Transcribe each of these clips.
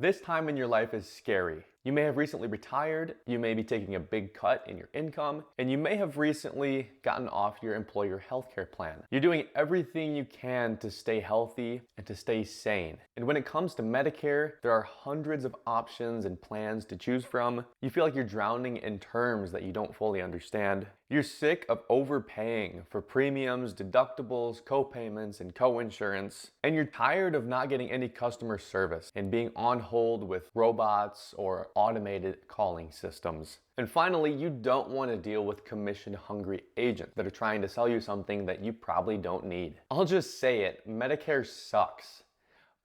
This time in your life is scary. You may have recently retired, you may be taking a big cut in your income, and you may have recently gotten off your employer healthcare plan. You're doing everything you can to stay healthy and to stay sane. And when it comes to Medicare, there are hundreds of options and plans to choose from. You feel like you're drowning in terms that you don't fully understand. You're sick of overpaying for premiums, deductibles, co-payments, and co-insurance. And you're tired of not getting any customer service and being on hold with robots or automated calling systems. And finally, you don't want to deal with commission-hungry agents that are trying to sell you something that you probably don't need. I'll just say it, Medicare sucks.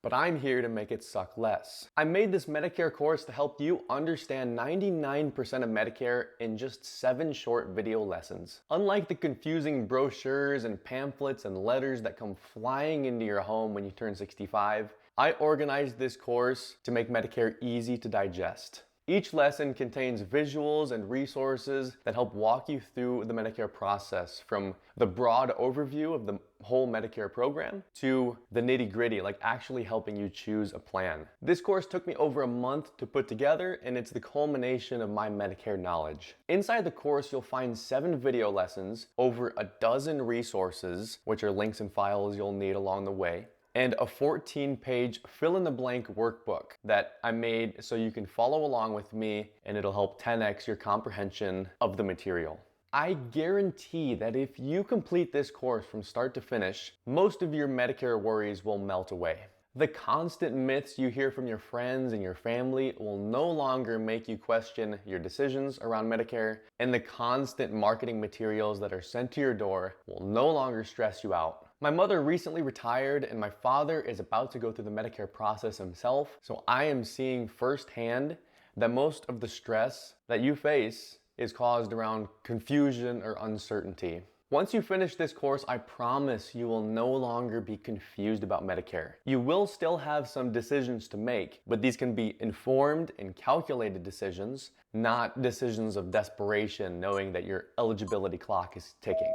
But I'm here to make it suck less. I made this Medicare course to help you understand 99% of Medicare in just 7 short video lessons. Unlike the confusing brochures and pamphlets and letters that come flying into your home when you turn 65, I organized this course to make Medicare easy to digest. Each lesson contains visuals and resources that help walk you through the Medicare process, from the broad overview of the whole Medicare program to the nitty-gritty, like actually helping you choose a plan. This course took me over a month to put together, and it's the culmination of my Medicare knowledge. Inside the course, you'll find 7 video lessons, over a dozen resources, which are links and files you'll need along the way, and a 14-page fill-in-the-blank workbook that I made so you can follow along with me, and it'll help 10x your comprehension of the material. I guarantee that if you complete this course from start to finish, most of your Medicare worries will melt away. The constant myths you hear from your friends and your family will no longer make you question your decisions around Medicare, and the constant marketing materials that are sent to your door will no longer stress you out. My mother recently retired, and my father is about to go through the Medicare process himself, so I am seeing firsthand that most of the stress that you face is caused around confusion or uncertainty. Once you finish this course, I promise you will no longer be confused about Medicare. You will still have some decisions to make, but these can be informed and calculated decisions, not decisions of desperation, knowing that your eligibility clock is ticking.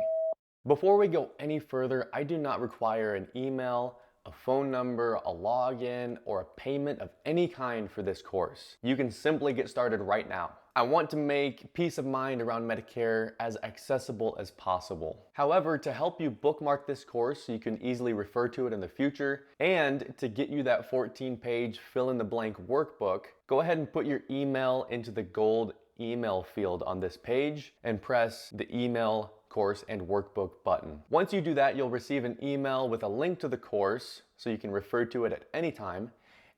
Before we go any further, I do not require an email, a phone number, a login, or a payment of any kind for this course. You can simply get started right now. I want to make peace of mind around Medicare as accessible as possible. However, to help you bookmark this course so you can easily refer to it in the future, and to get you that 14-page fill-in-the-blank workbook, go ahead and put your email into the gold email field on this page and press the email course and workbook button. Once you do that, you'll receive an email with a link to the course so you can refer to it at any time,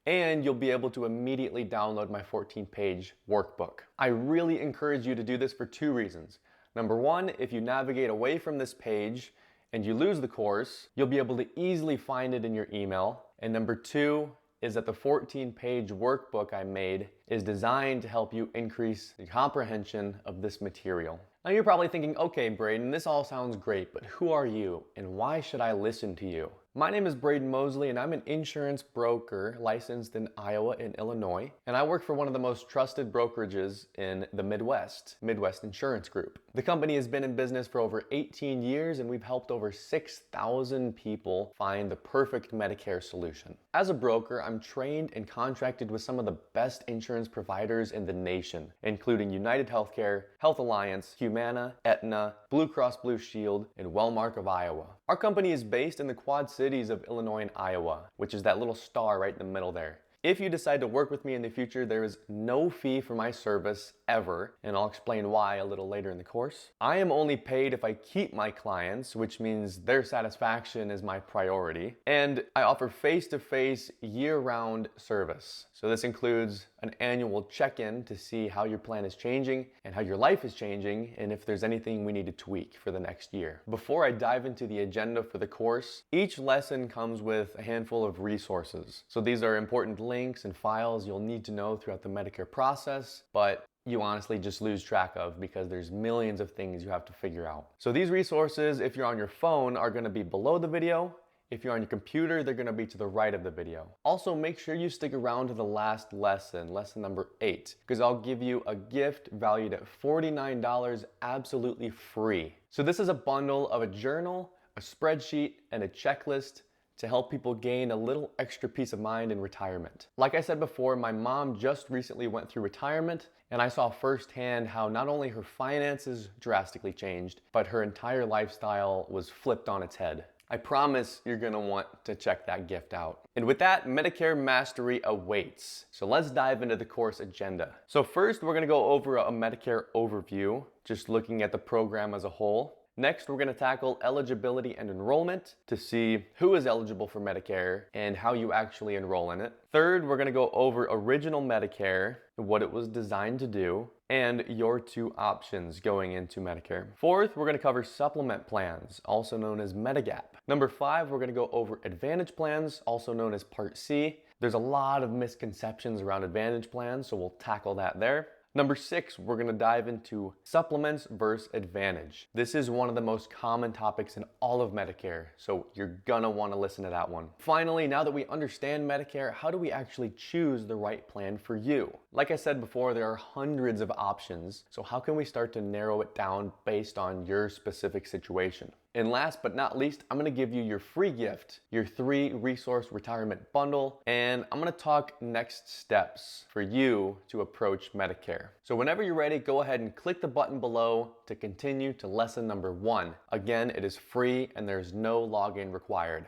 and you'll be able to immediately download my 14-page workbook. I really encourage you to do this for 2 reasons. Number 1, if you navigate away from this page and you lose the course, you'll be able to easily find it in your email. And number 2 is that the 14-page workbook I made is designed to help you increase the comprehension of this material. Now you're probably thinking, okay, Braden, this all sounds great, but who are you and why should I listen to you? My name is Braden Mosley, and I'm an insurance broker licensed in Iowa and Illinois, and I work for one of the most trusted brokerages in the Midwest Insurance Group. The company has been in business for over 18 years, and we've helped over 6,000 people find the perfect Medicare solution. As a broker, I'm trained and contracted with some of the best insurance providers in the nation, including United Healthcare, Health Alliance, Humana, Aetna, Blue Cross Blue Shield, and Wellmark of Iowa. Our company is based in the Quad Cities of Illinois and Iowa, which is that little star right in the middle there. If you decide to work with me in the future, there is no fee for my service ever, and I'll explain why a little later in the course. I am only paid if I keep my clients, which means their satisfaction is my priority, and I offer face-to-face, year-round service. So this includes an annual check-in to see how your plan is changing and how your life is changing, and if there's anything we need to tweak for the next year. Before I dive into the agenda for the course, each lesson comes with a handful of resources. So these are important links and files you'll need to know throughout the Medicare process, but you honestly just lose track of because there's millions of things you have to figure out. So these resources, if you're on your phone, are going to be below the video. If you're on your computer, they're going to be to the right of the video. Also, make sure you stick around to the last lesson, lesson number 8, because I'll give you a gift valued at $49 absolutely free. So this is a bundle of a journal, a spreadsheet, and a checklist to help people gain a little extra peace of mind in retirement. Like I said before, my mom just recently went through retirement, and I saw firsthand how not only her finances drastically changed, but her entire lifestyle was flipped on its head. I promise you're gonna want to check that gift out. And with that, Medicare Mastery awaits. So let's dive into the course agenda. So first, we're gonna go over a Medicare overview, just looking at the program as a whole. Next, we're gonna tackle eligibility and enrollment to see who is eligible for Medicare and how you actually enroll in it. Third, we're gonna go over original Medicare, what it was designed to do, and your two options going into Medicare. Fourth, we're gonna cover supplement plans, also known as Medigap. Number 5, we're gonna go over Advantage plans, also known as Part C. There's a lot of misconceptions around Advantage plans, so we'll tackle that there. Number 6, we're gonna dive into supplements versus Advantage. This is one of the most common topics in all of Medicare, so you're gonna wanna listen to that one. Finally, now that we understand Medicare, how do we actually choose the right plan for you? Like I said before, there are hundreds of options, so how can we start to narrow it down based on your specific situation? And last but not least, I'm gonna give you your free gift, your 3-resource retirement bundle, and I'm gonna talk next steps for you to approach Medicare. So whenever you're ready, go ahead and click the button below to continue to lesson number 1. Again, it is free and there's no login required.